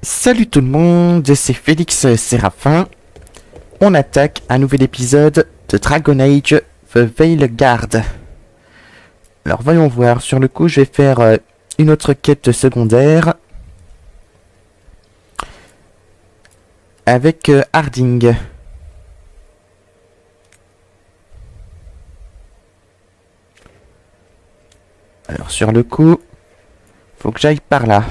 Salut tout le monde, c'est Félix Séraphin. On attaque un nouvel épisode de Dragon Age The Veilguard. Alors voyons voir, sur le coup je vais faire une autre quête secondaire avec Harding. Alors sur le coup, faut que j'aille par là.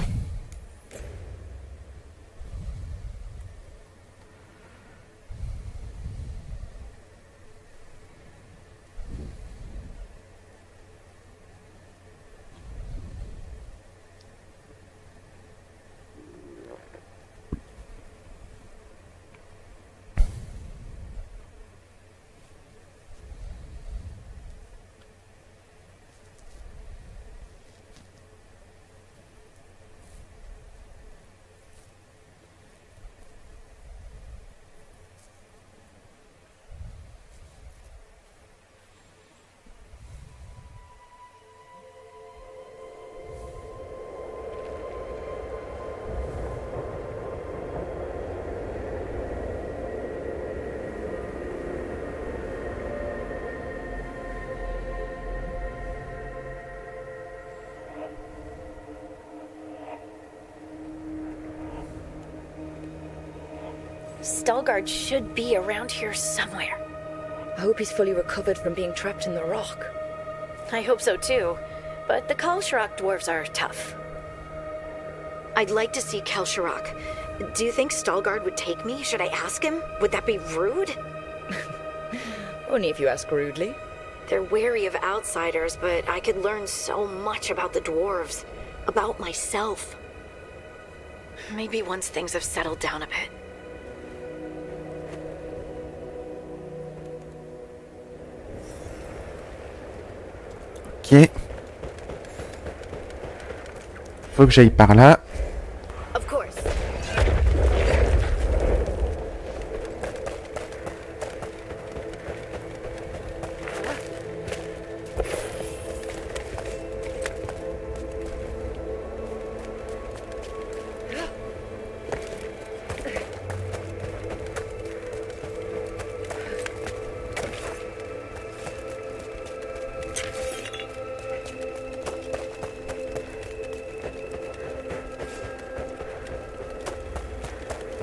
Veilguard should be around here somewhere. I hope he's fully recovered from being trapped in the rock. I hope so too, but the Kalsharok dwarves are tough. I'd like to see Kalsharok. Do you think Veilguard would take me? Should I ask him? Would that be rude? Only if you ask rudely. They're wary of outsiders, but I could learn so much about the dwarves. About myself. Maybe once things have settled down a bit. Ok. Faut que j'aille par là. Of course.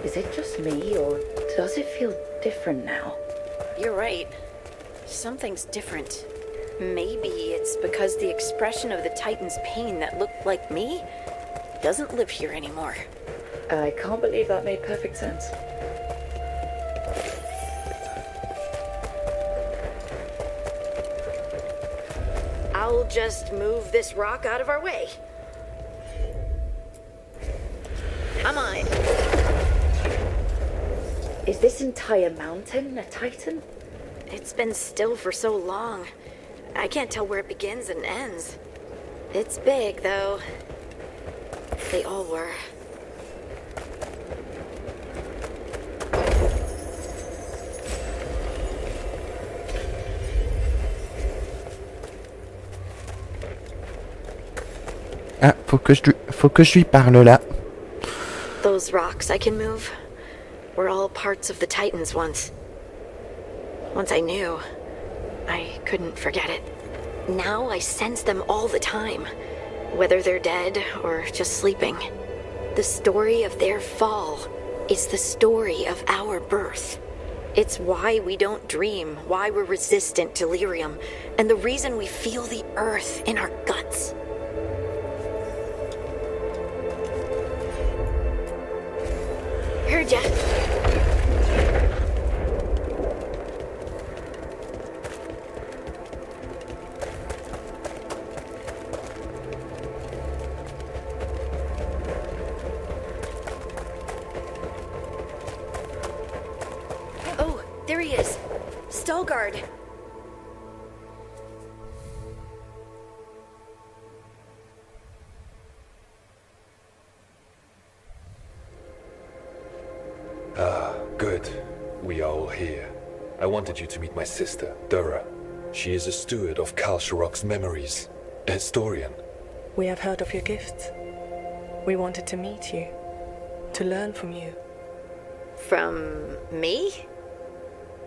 Is it just me, or does it feel different now? You're right. Something's different. Maybe it's because the expression of the Titan's pain that looked like me doesn't live here anymore. I can't believe that made perfect sense. I'll just move this rock out of our way. I'm on it. Is this entire mountain a Titan? It's been still for so long. I can't tell where it begins and ends. It's big, though. They all were. Ah, faut que je lui parle là. Those rocks I can move were all parts of the Titans once. Once I knew, I couldn't forget it. Now I sense them all the time, whether they're dead or just sleeping. The story of their fall is the story of our birth. It's why we don't dream, why we're resistant to lyrium, and the reason we feel the earth in our guts. Heard ya. Oh, there he is. Veilguard. Good. We are all here. I wanted you to meet my sister, Dura. She is a steward of Kalsharok's memories. A historian. We have heard of your gifts. We wanted to meet you. to learn from you From me?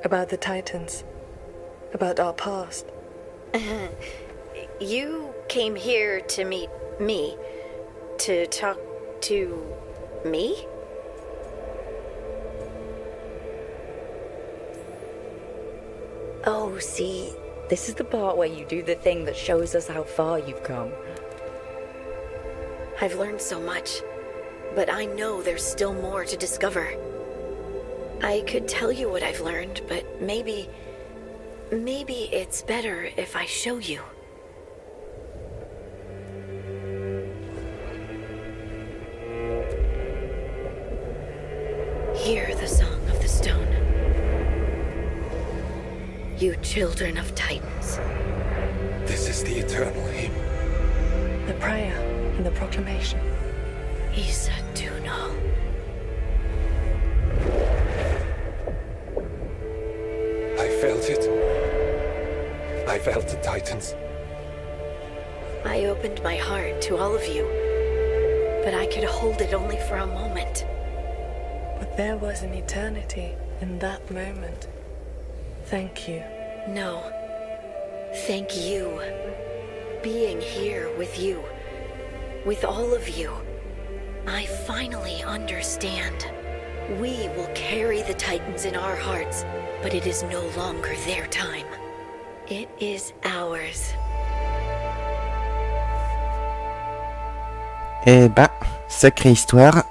about the Titans, about our past. You came here to meet me. To talk to me? Oh, see, this is the part where you do the thing that shows us how far you've come. I've learned so much, but I know there's still more to discover. I could tell you what I've learned, but maybe it's better if I show you. Hear the song of the stone. You children of Titans. This is the eternal hymn. The prayer and the proclamation. Isa Tunal. I felt it. I felt the Titans. I opened my heart to all of you, but I could hold it only for a moment. But there was an eternity in that moment. Thank you. No. Thank you. Being here with you. With all of you. I finally understand. We will carry the Titans in our hearts, but it is no longer their time. It is ours. Eh ben, sacrée histoire.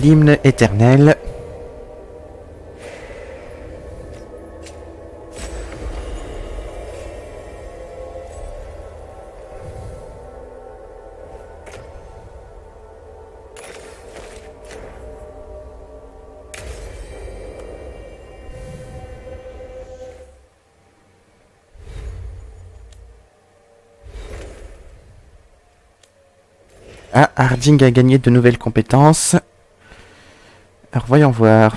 L'hymne éternel. Ah, Harding a gagné de nouvelles compétences. Alors voyons voir.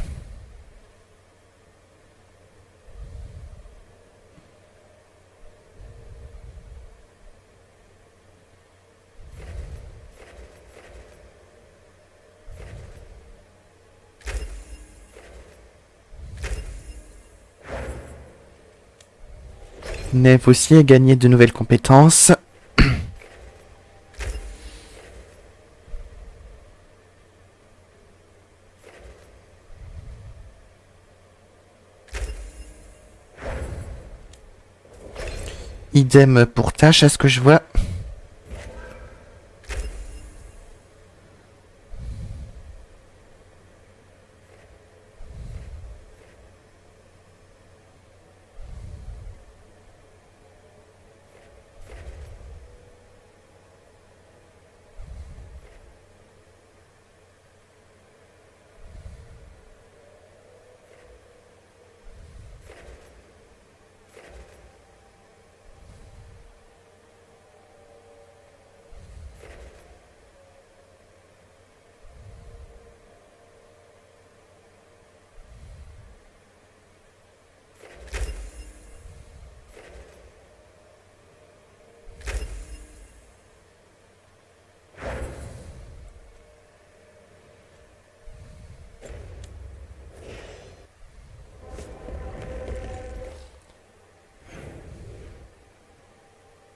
Neve aussi a gagné de nouvelles compétences. Idem pour Tash, à ce que je vois.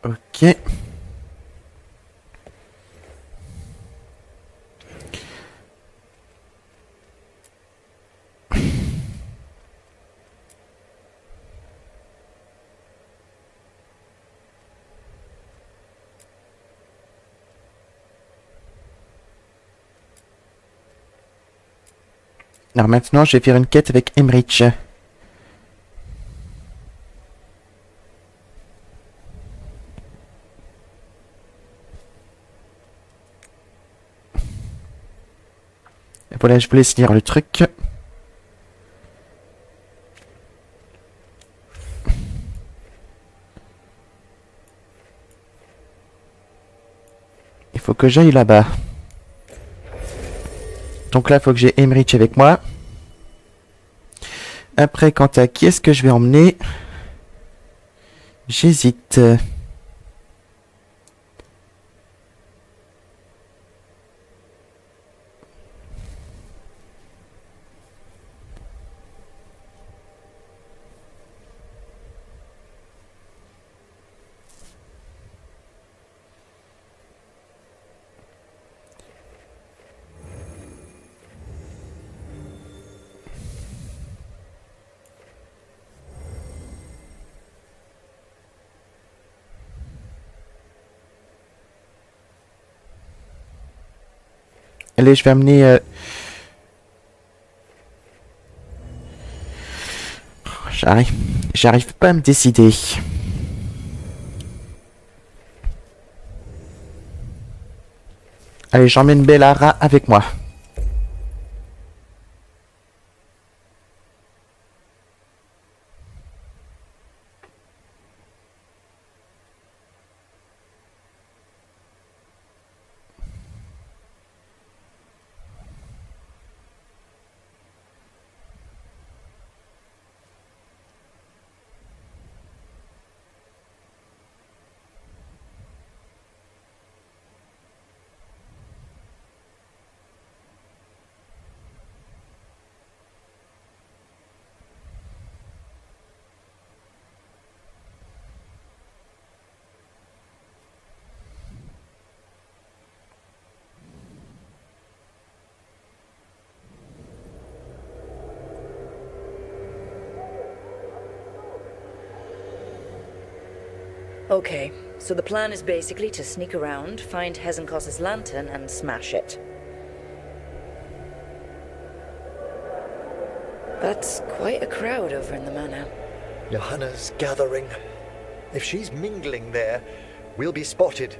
Ok. Alors maintenant, je vais faire une quête avec Emmerich. Et voilà, je vous laisse lire le truc. Il faut que j'aille là-bas. Donc là, il faut que j'ai Emmerich avec moi. Après, quant à qui est-ce que je vais emmener, j'hésite. Allez, je vais amener... J'arrive pas à me décider. Allez, j'emmène Bellara avec moi. Okay, so the plan is basically to sneak around, find Hezenkos's lantern, and smash it. That's quite a crowd over in the manor. Johanna's gathering. If she's mingling there, we'll be spotted.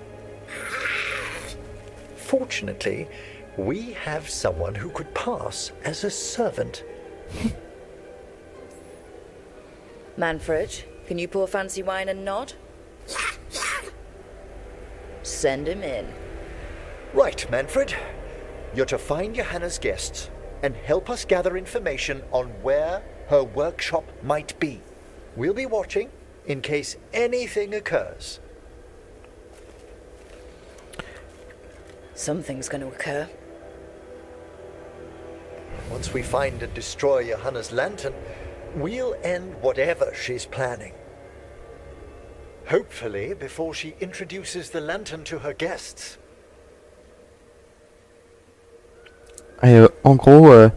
Fortunately, we have someone who could pass as a servant. Manfred, can you pour fancy wine and nod? Send him in. Right, Manfred. You're to find Johanna's guests and help us gather information on where her workshop might be. We'll be watching in case anything occurs. Something's going to occur. Once we find and destroy Johanna's lantern, we'll end whatever she's planning. Hopefully, before she introduces the lantern to her guests. Et en gros,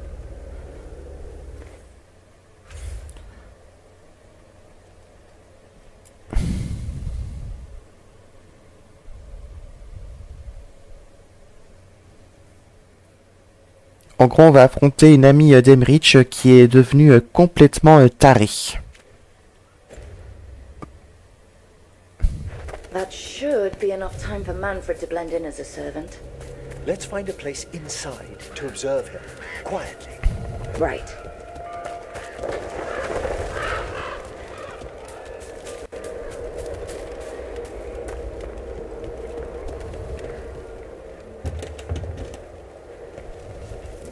on va affronter une amie d'Emmerich qui est devenue complètement tarée. That should be enough time for Manfred to blend in as a servant. Let's find a place inside to observe him, quietly. Right.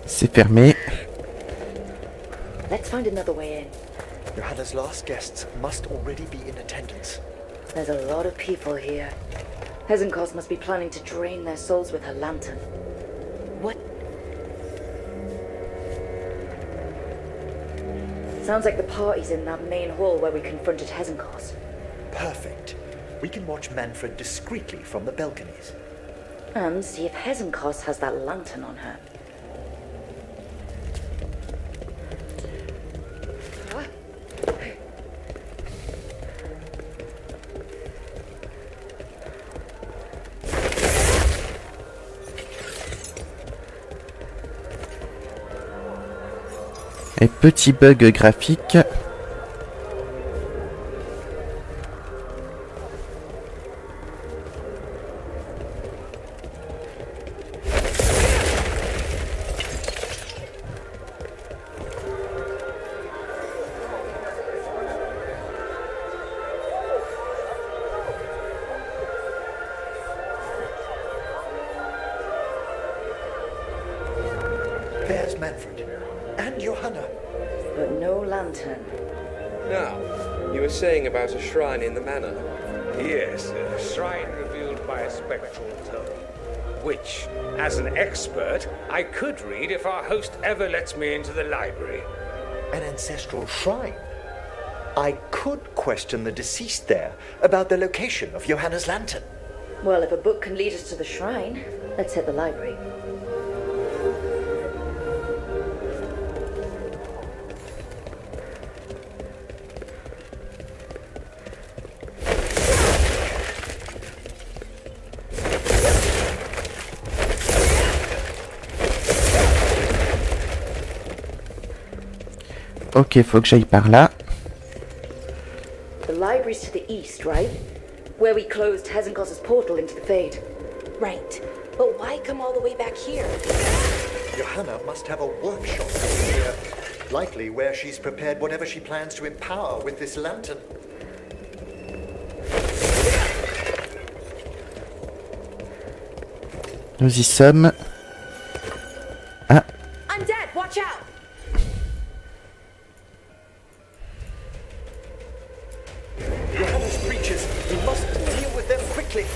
C'est fermé. Let's find another way in. Johanna's last guests must already be in attendance. There's a lot of people here. Hezenkos must be planning to drain their souls with her lantern. What? Sounds like the party's in that main hall where we confronted Hezenkos. Perfect. We can watch Manfred discreetly from the balconies. And see if Hezenkos has that lantern on her. Et petit bug graphique. There's Manfred. And Johanna. But no lantern. Now, you were saying about a shrine in the manor. Yes, a shrine revealed by a spectral tome, which, as an expert, I could read if our host ever lets me into the library. An ancestral shrine. I could question the deceased there about the location of Johanna's lantern. Well, if a book can lead us to the shrine, let's hit the library. Ok, faut que j'aille par là. The library's to the east, right? Where we closed Hezenkos's portal into the Fade. Right. But why come all the way back here? Johanna must have a workshop here, likely where she's prepared whatever she plans to empower with this lantern. Nous y sommes. Ah, I'm dead. Watch out. Johanna's creatures, we must deal with them quickly.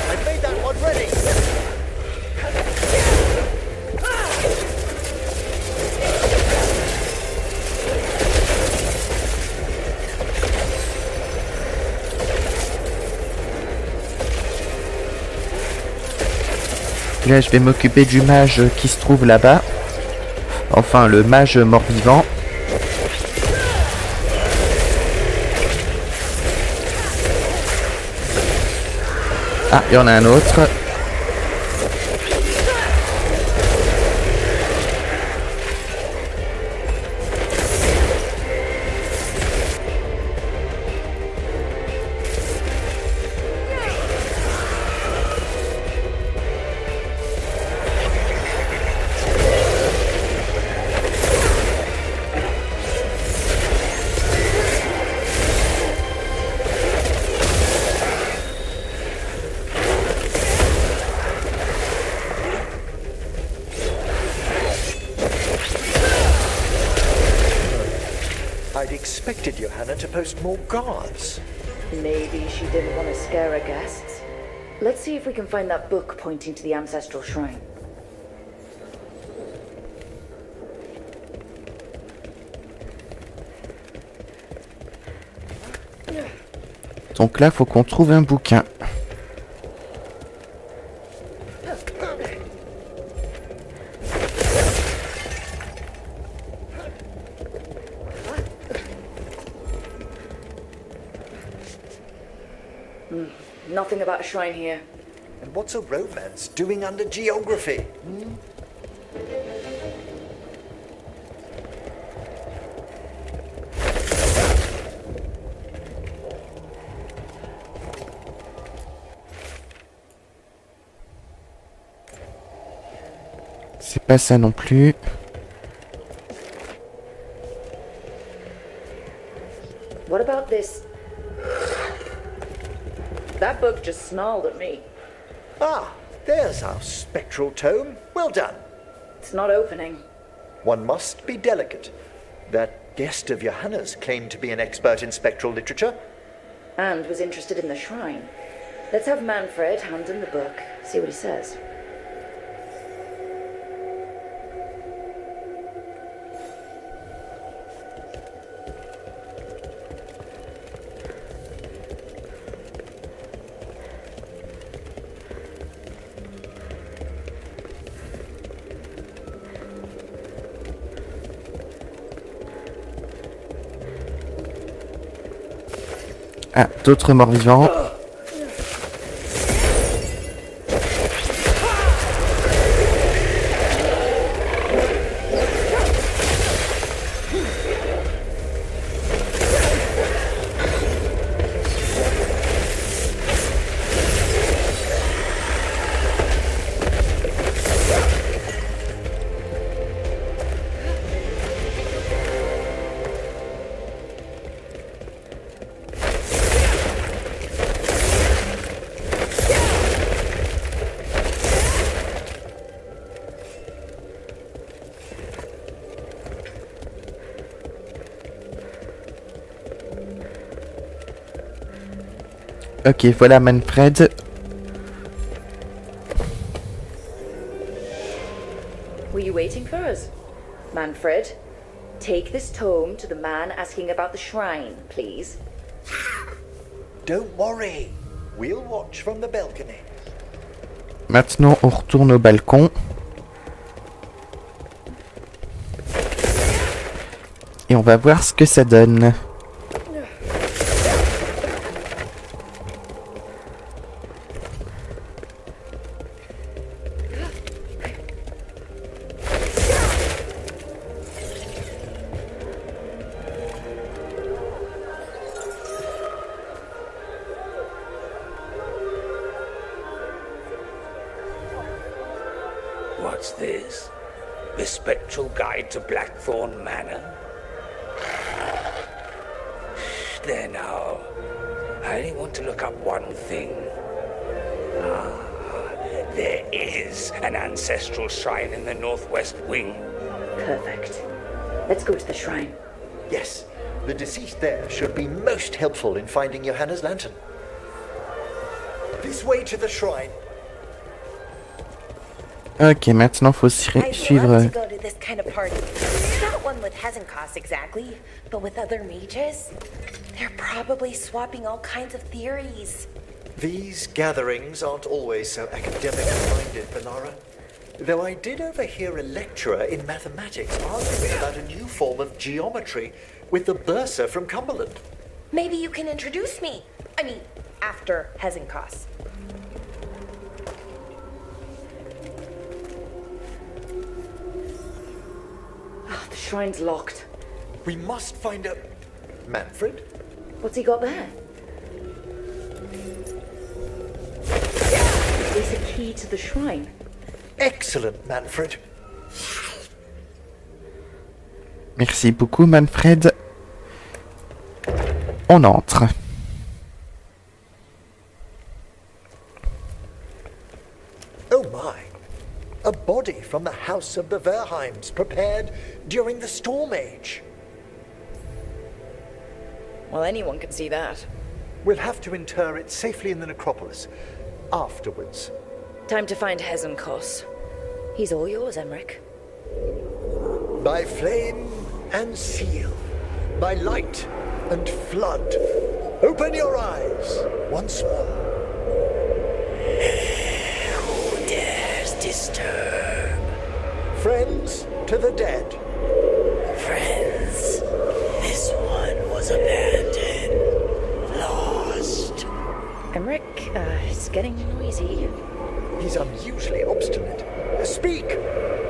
I've made that one ready. là je vais m'occuper du mage qui se trouve là-bas. Enfin, le mage mort-vivant. Ah, il y en a un autre. I'd expected Johanna to post more guards. Maybe she didn't want to scare her guests. Let's see if we can find that book pointing to the ancestral shrine. Donc là, faut qu'on trouve un bouquin. Nothing about a shrine here. And what's a romance doing under geography? C'est pas ça non plus. What about this? That book just snarled at me. Ah, there's our spectral tome. Well done. It's not opening. One must be delicate. That guest of Johanna's claimed to be an expert in spectral literature. And was interested in the shrine. Let's have Manfred hand him the book, see what he says. Ah, d'autres morts-vivants. Ok, voilà Manfred. Were you waiting for us? Manfred, take this tome to the man asking about the shrine, please. Don't worry. We'll watch from the balcony. Maintenant, on retourne au balcon. Et on va voir ce que ça donne. What's this? The Spectral Guide to Blackthorn Manor? There now. I only want to look up one thing. There is an ancestral shrine in the northwest wing. Perfect. Let's go to the shrine. Yes, the deceased there should be most helpful in finding Johanna's lantern. This way to the shrine. Ok, maintenant faut suivre. I'd love to go to this kind of party. Not one with Hezenkos exactly, but with other mages. They're probably swapping all kinds of theories. These gatherings aren't always so academic-minded, Belara. Though I did overhear a lecturer in mathematics arguing about a new form of geometry with the bursar from Cumberland. Maybe you can introduce me. I mean, after Hezenkos. The shrine's locked. We must find a... Manfred? What's he got there? Is a key to the shrine. Excellent, Manfred. Merci beaucoup, Manfred. On entre. Oh my. A body from the house of the Verheims, prepared during the Storm Age. Well, anyone can see that. We'll have to inter it safely in the necropolis. Afterwards. Time to find Hezenkos. He's all yours, Emmerich. By flame and seal. By light and flood. Open your eyes once more. Who dares disturb? Friends to the dead. Friends, this one was abandoned. Lost. Emmerich, it's getting noisy. He's unusually obstinate. Speak!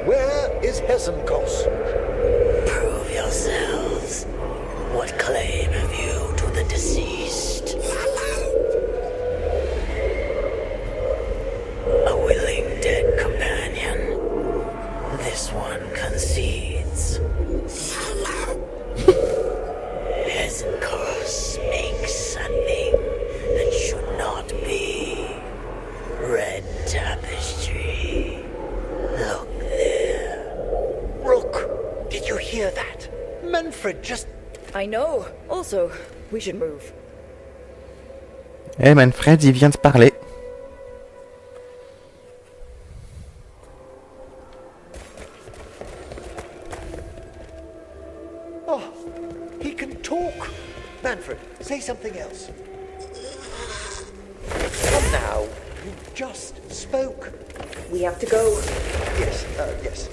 Where is Hezenkos? Prove yourselves. What claim have you to the deceased? A willing dead companion. This one concedes. Hezenkos makes something that should not be. Red tapestry. Look there. Rook, did you hear that? Manfred just... I know. Also, we should move. Eh, Manfred, il vient de parler. Oh, he can talk. Manfred, say something else. Come now. You just spoke. We have to go. Yes, yes.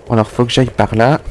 Alors, faut que j'aille par là.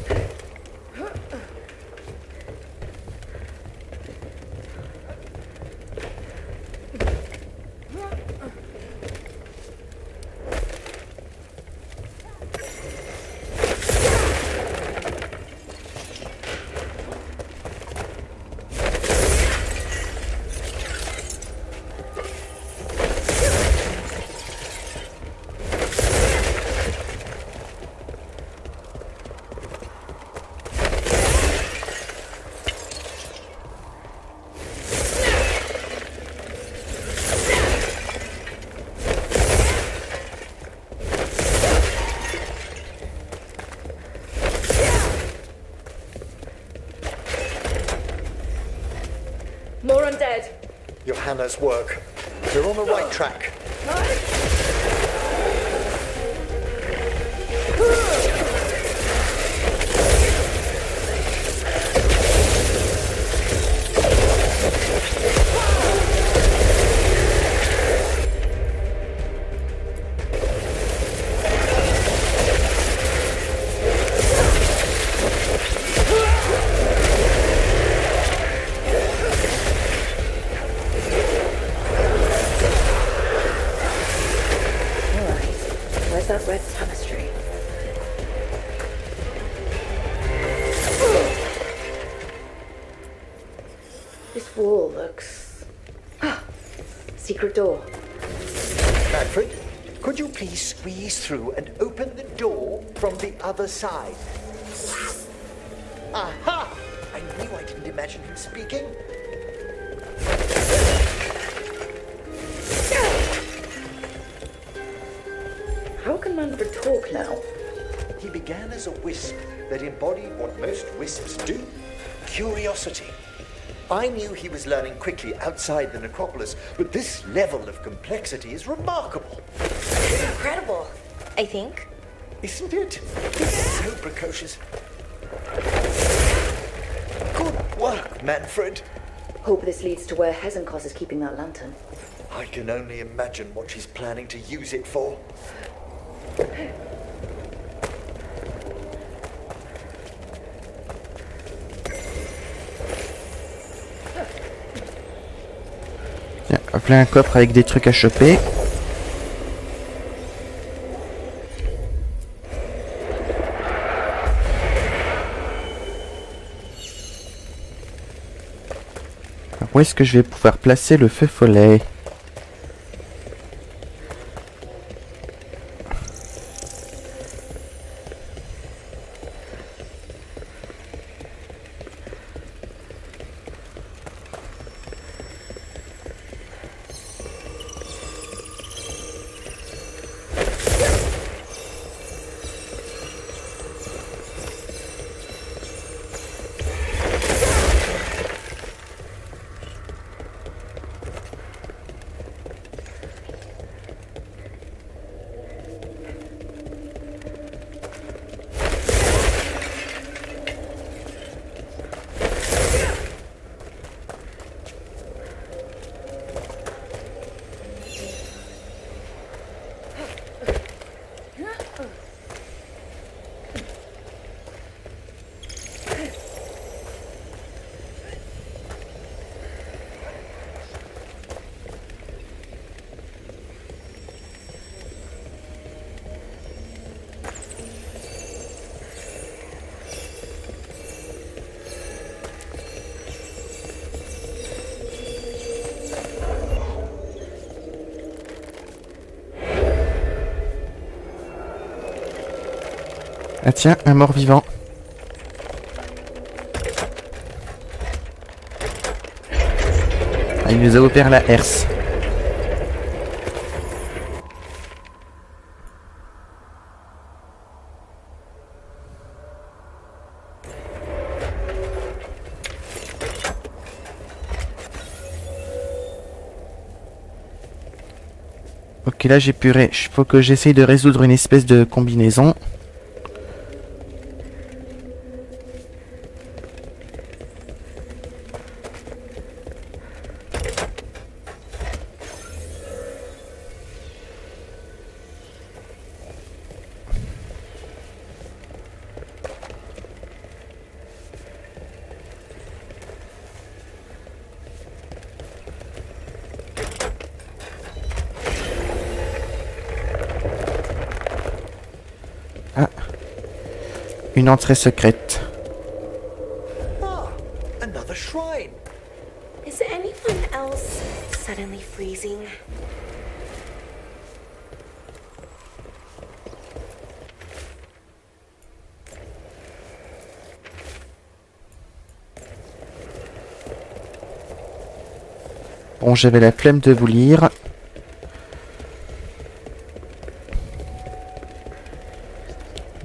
Hannah's work. We're on the right track. That red tapestry. This wall looks... Secret door. Manfred, could you please squeeze through and open the door from the other side? Aha! I knew I didn't imagine him speaking. How can Manfred talk now? He began as a wisp that embodied what most wisps do, curiosity. I knew he was learning quickly outside the necropolis, but this level of complexity is remarkable. Incredible, I think. Isn't it? He's so precocious. Good work, Manfred. Hope this leads to where Hezenkos is keeping that lantern. I can only imagine what she's planning to use it for. Tiens, voilà un coffre avec des trucs à choper. Alors, où est-ce que je vais pouvoir placer le feu follet ? Ah tiens, un mort-vivant. Ah, il nous a offert la herse. Ok, là j'ai puré. Il faut que j'essaye de résoudre une espèce de combinaison. Une entrée secrète. Ah, another shrine. Is anyone else suddenly freezing? Bon, j'avais la flemme de vous lire.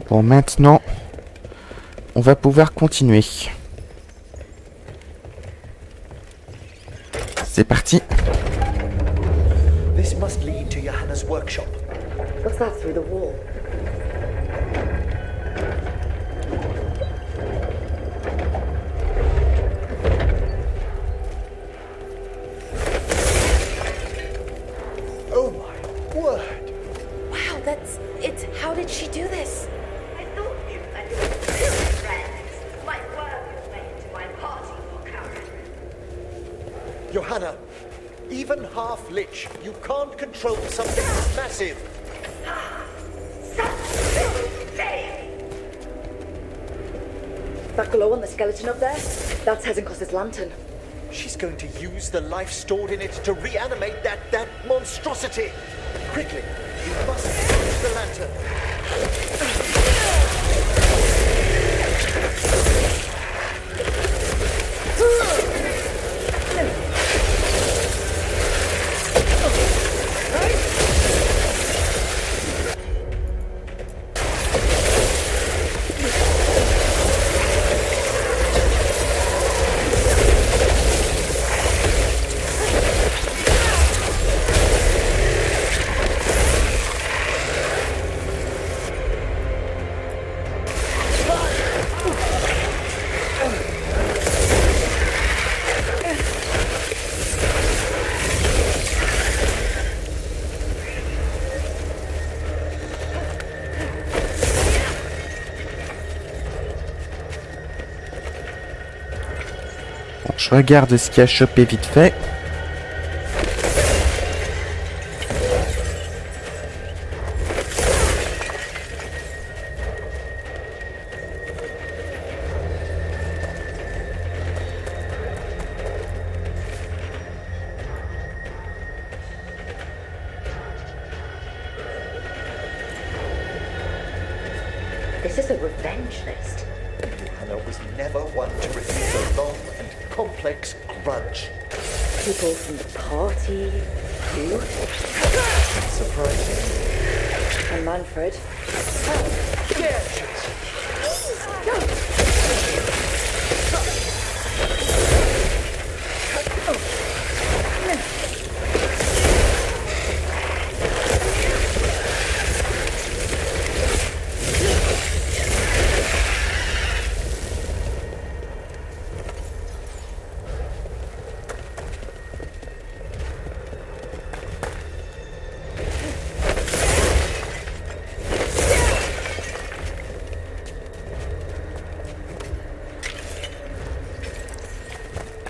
Bon, maintenant, on va pouvoir continuer. C'est parti. must lead to Johanna's workshop. What's that through the wall? Oh my word! Wow, it's. How did she do this? I thought you and your spirit friends might work your way into my party for courage. Johanna, even half-lich, you can't control something this massive. That glow on the skeleton up there? That's Hezenkos's lantern. She's going to use the life stored in it to reanimate that monstrosity. Quickly, you must use the lantern. Je regarde ce qu'il y a chopé vite fait. This is a revenge list. Johanna was never one to refuse a long and complex grudge. People from the party, you, Surprising. and Manfred.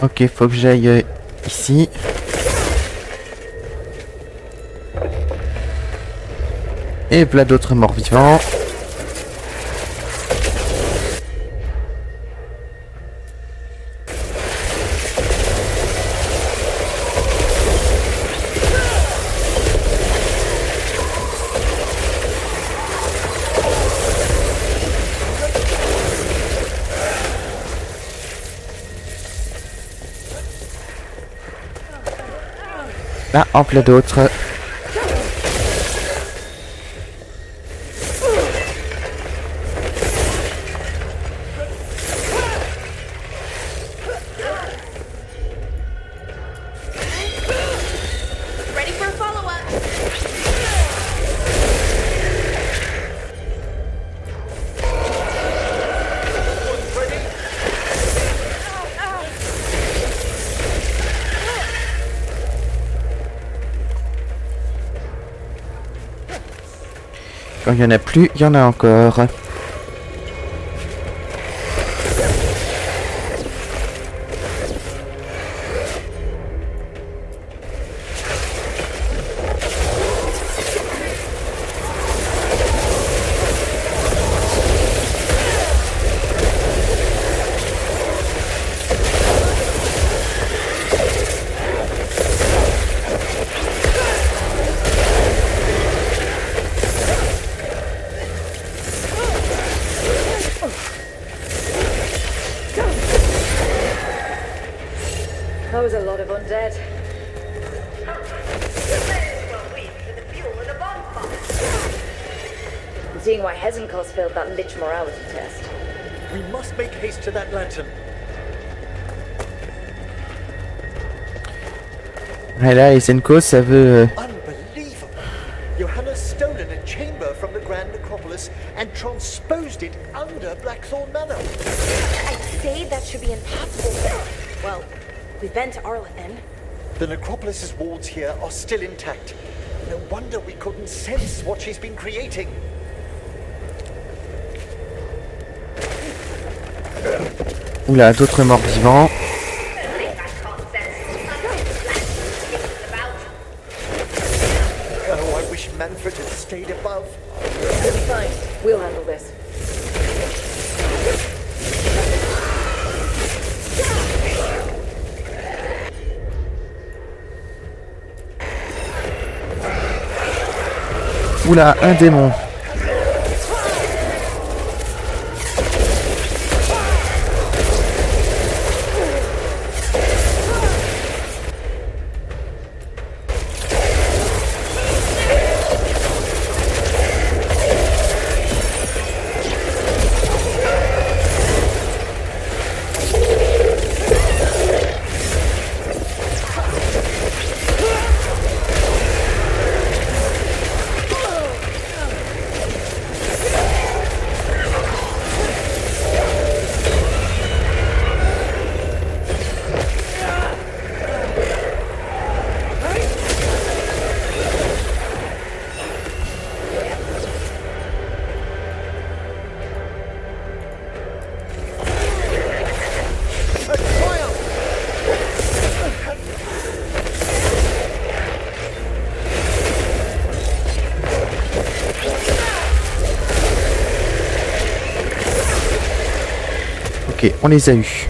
Ok, faut que j'aille ici. Et voilà d'autres morts vivants. Là, en plein d'autres. Ready for a follow-up? Quand il n'y en a plus, il y en a encore. That was a lot of undead. I'm seeing why Hezenkos failed that lich morality test. We must make haste to that lantern. Et là, Esenko, ça veut Hannah's stolen a chamber from the Grand Necropolis and transposed it under Blackthorn Manor. I'd say that should be impossible. Well, we've been to Arlethan. The Necropolis's walls here are still intact. No wonder we couldn't sense what she's been creating. Oula, d'autres morts vivants. Oh, I wish Manfred had stayed above. We'll be fine. We'll handle this. Oula, un démon. Ok, on les a eus.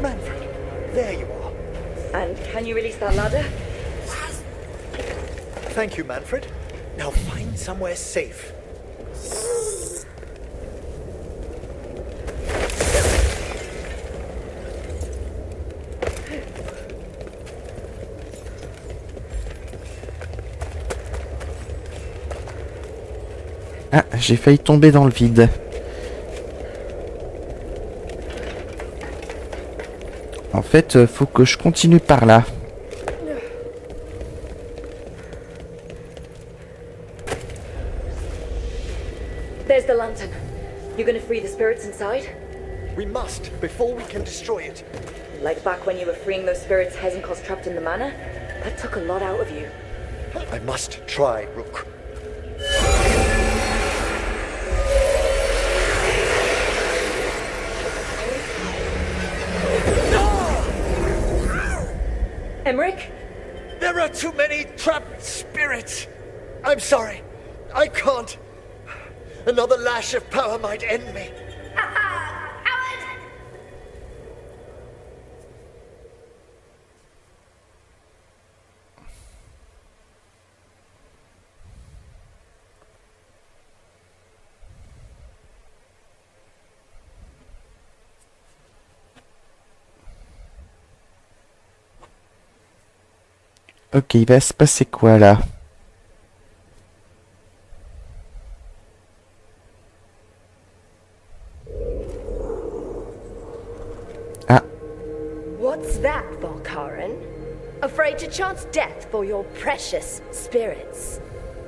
Manfred, there you are. And can you release that ladder? Thank you, Manfred. Now find somewhere safe. Ah, j'ai failli tomber dans le vide. En fait, faut que je continue par là. There's the lantern. You gonna free the spirits inside? We must, before we can destroy it. Like back when you were freeing those spirits Hezenkos trapped in the manor? That took a lot out of you. I must try, Rook. Emmerich? There are too many trapped spirits. I'm sorry. I can't. Another lash of power might end me. Ok, il va se passer quoi là? Ah. What's that, Volkaren? Afraid to chance death for your precious spirits?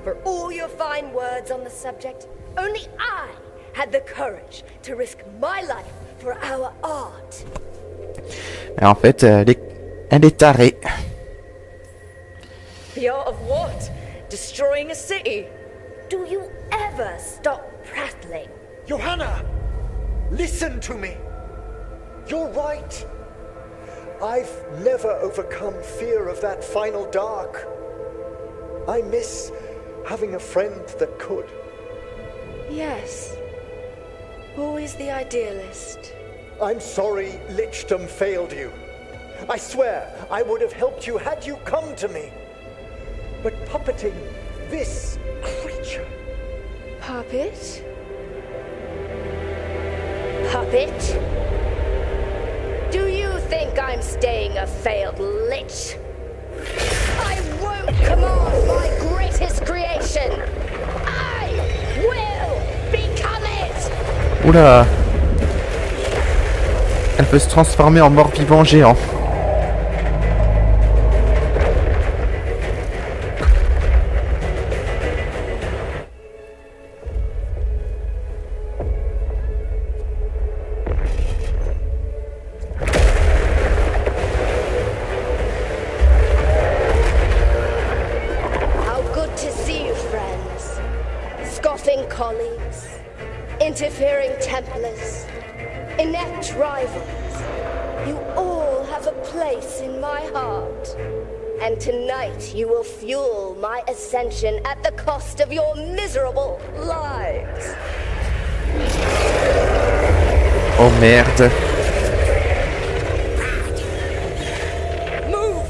For all your fine words on the subject, only I had the courage to risk my life for our art. En fait, elle est tarée. The art of what? Destroying a city? Do you ever stop prattling? Johanna! Listen to me! You're right. I've never overcome fear of that final dark. I miss having a friend that could. Yes. Always the idealist. I'm sorry Lichdom failed you. I swear I would have helped you had you come to me. But puppeting this creature... Puppet? Puppet? Do you think I'm staying a failed lich? I won't command my greatest creation! I will become it! Oula! Elle peut se transformer en mort-vivant géant. interfering Templars, inept rivals, you all have a place in my heart. And tonight you will fuel my ascension at the cost of your miserable lives. Oh merde. Move!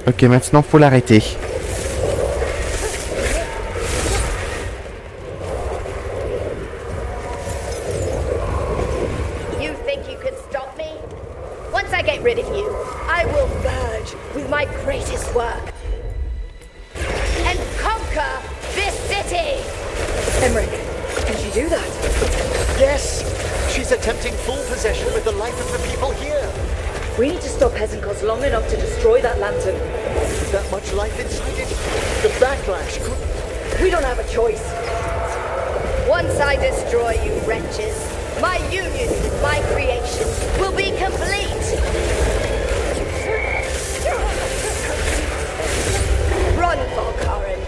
Ok, maintenant faut l'arrêter. You think you can stop me? Once I get rid of you, I will merge with my greatest work and conquer this city! Emmerich, can she do that? Yes! She's attempting full possession with the life of the people here. We need to stop Hesenkos long enough to destroy that lantern. That much life inside it. The backlash could... We don't have a choice. Once I destroy you wretches, my union with my creation will be complete! Run, Veilguard.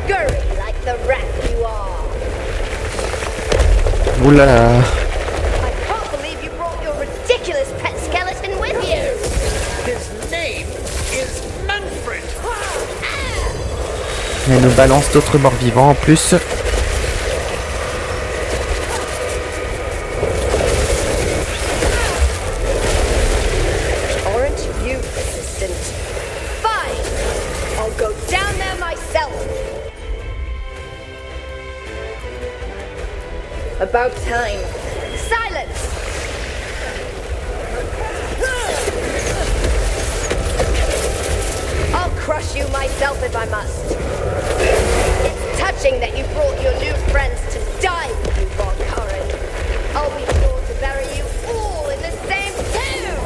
Scurry like the rat you are. Oula. I can't believe you brought your ridiculous pet skeleton with you! His name is Manfred! Elle nous balance d'autres morts vivants en plus. Aren't you persistent? Fine! I'll go down there myself! About time. Silence! I'll crush you myself if I must. It's touching that you brought your new friends to die with you, Veilguard. I'll be sure to bury you all in the same tomb!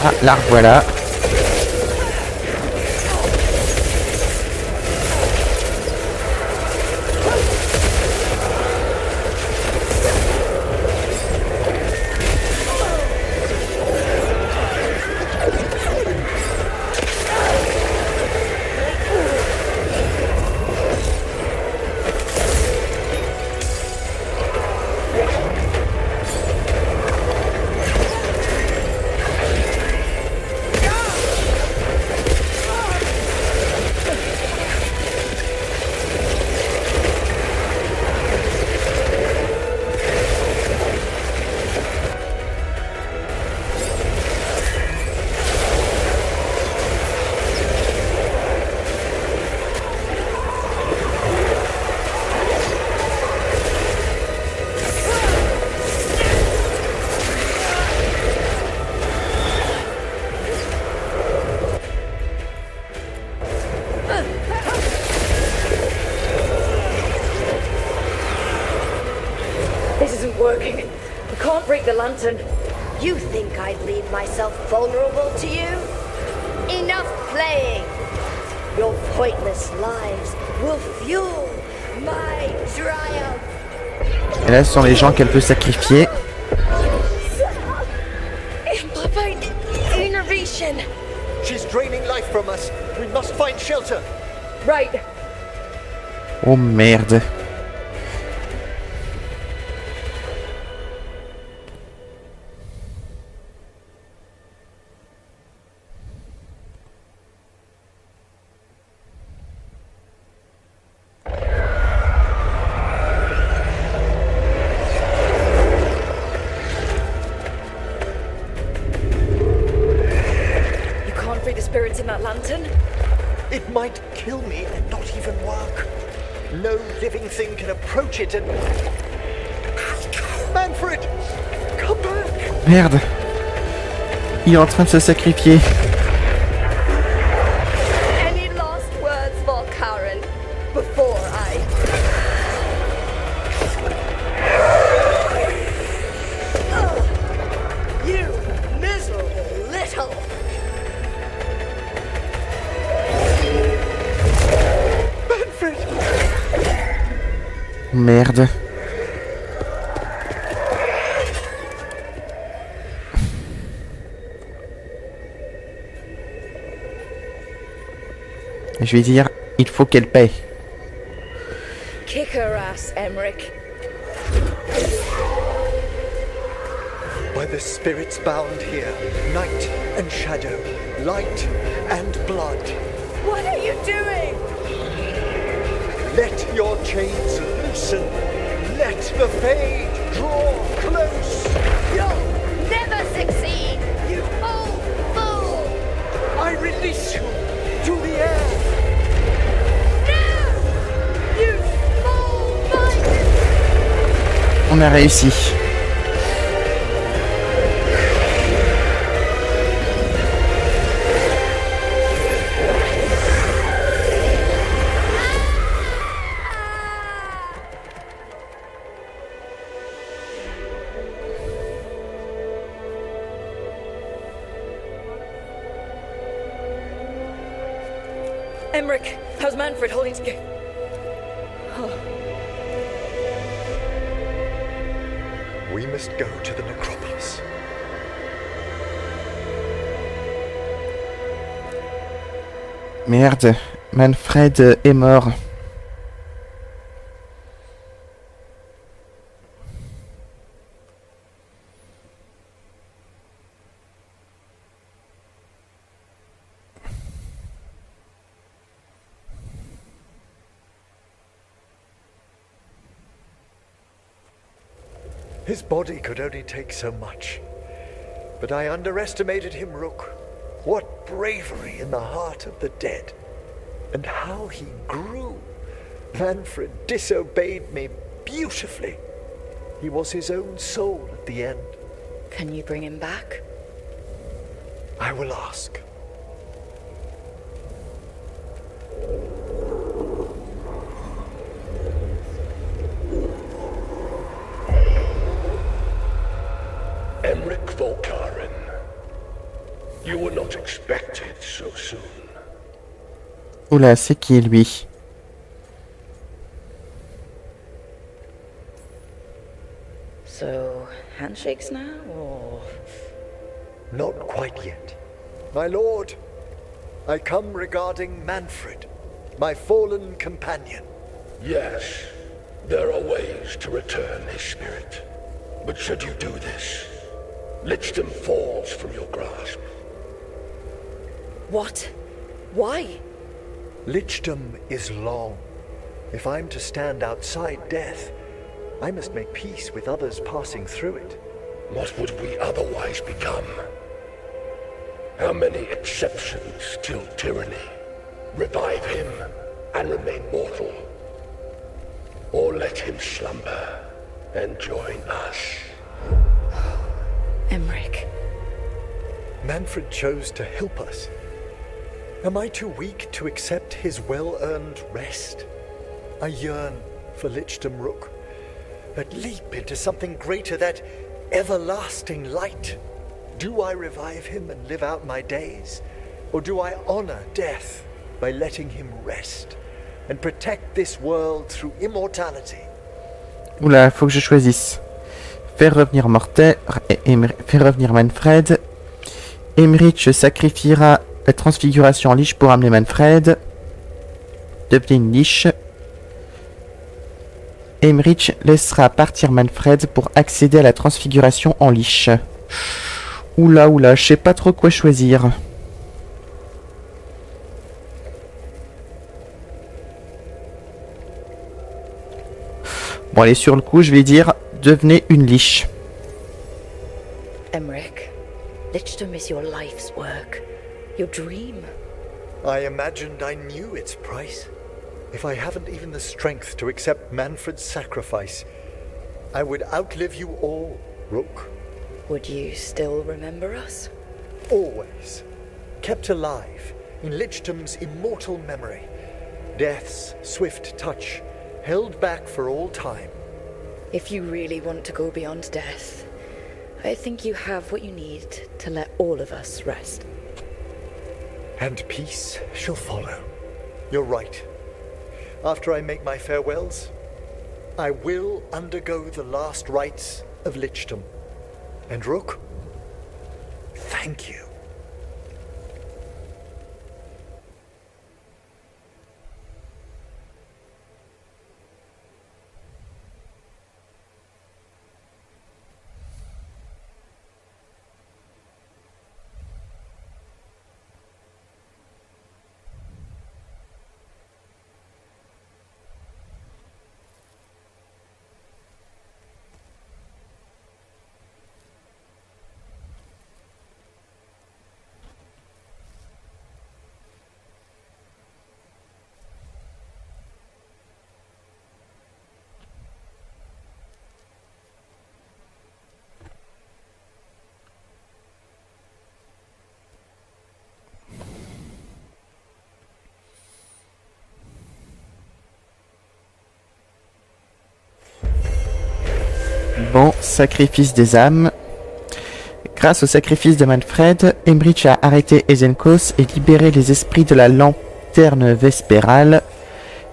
Ah, la revoilà. This isn't working. We can't break the lantern. You think I'd leave myself vulnerable to you? Enough playing! Your pointless lives will fuel my triumph! Et là, ce sont les gens qu'elle peut sacrifier. Amplified innervation! She's draining life from us. We must find shelter. Right. Oh merde. spirits in that lantern? It might kill me and not even work. No living thing can approach it and... Manfred! Come back! Merde. Il est en train de se sacrifier. Any last words, Valkaren, before I... You miserable little... Manfred! Merde. Je vais dire, il faut qu'elle paie. Kick her ass, Emmerich. By the spirits bound here, night and shadow, light and blood. What are you doing? Let your chains loosen. Let the fade draw close. You'll never succeed, you old fool! I release you to the air. No! You small-minded... On a réussi. Emmerich, how's Manfred holding together? We must go to the necropolis. Merde. Manfred est mort. His body could only take so much. But I underestimated him, Rook. What bravery in the heart of the dead. And how he grew. Manfred disobeyed me beautifully. He was his own soul at the end. Can you bring him back? I will ask. Emmerich Volkaren. You were not expected so soon. Oula, c'est qui lui? So, handshakes now, or...? Not quite yet. My lord, I come regarding Manfred, my fallen companion. Yes, there are ways to return his spirit. But should you do this, Lichdom falls from your grasp. What? Why? Lichdom is long. If I'm to stand outside death, I must make peace with others passing through it. What would we otherwise become? How many exceptions till tyranny? Revive him and remain mortal. Or let him slumber and join us. Emmerich. Manfred chose to help us. Am I too weak to accept his well-earned rest? I yearn for Lichdom Rook, but leap into something greater, that everlasting light. Do I revive him and live out my days? Or do I honor death by letting him rest and protect this world through immortality? Oula, faut que je choisisse. Faire revenir faire revenir Manfred. Emmerich sacrifiera la transfiguration en liche pour amener Manfred. Devenez une liche. Emmerich laissera partir Manfred pour accéder à la transfiguration en liche. Oula, oula, je sais pas trop quoi choisir. Bon, allez, sur le coup, je vais dire devenez une liche. Emmerich, Lichdom is your life's work. Your dream. I imagined I knew its price. If I haven't even the strength to accept Manfred's sacrifice, I would outlive you all, Rook. Would you still remember us? Always. Kept alive in Lichtam's immortal memory. Death's swift touch, held back for all time. If you really want to go beyond death, I think you have what you need to let all of us rest. And peace shall follow. You're right. After I make my farewells, I will undergo the last rites of Lichtam. And Rook, thank you. Bon, sacrifice des âmes. Grâce au sacrifice de Manfred, Emmerich a arrêté Ezenkos et libéré les esprits de la lanterne vespérale.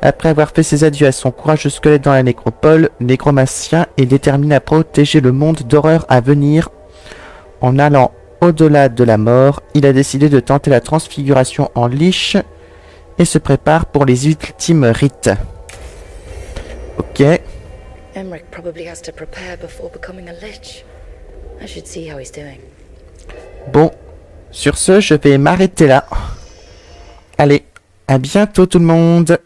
Après avoir fait ses adieux à son courageux squelette dans la nécropole, le nécromancien est déterminé à protéger le monde d'horreur à venir. En allant au-delà de la mort, il a décidé de tenter la transfiguration en liche et se prépare pour les ultimes rites. Ok. Emmerich probably has to prepare before becoming a lich. I should see how he's doing. Bon, sur ce, je vais m'arrêter là. Allez, à bientôt tout le monde.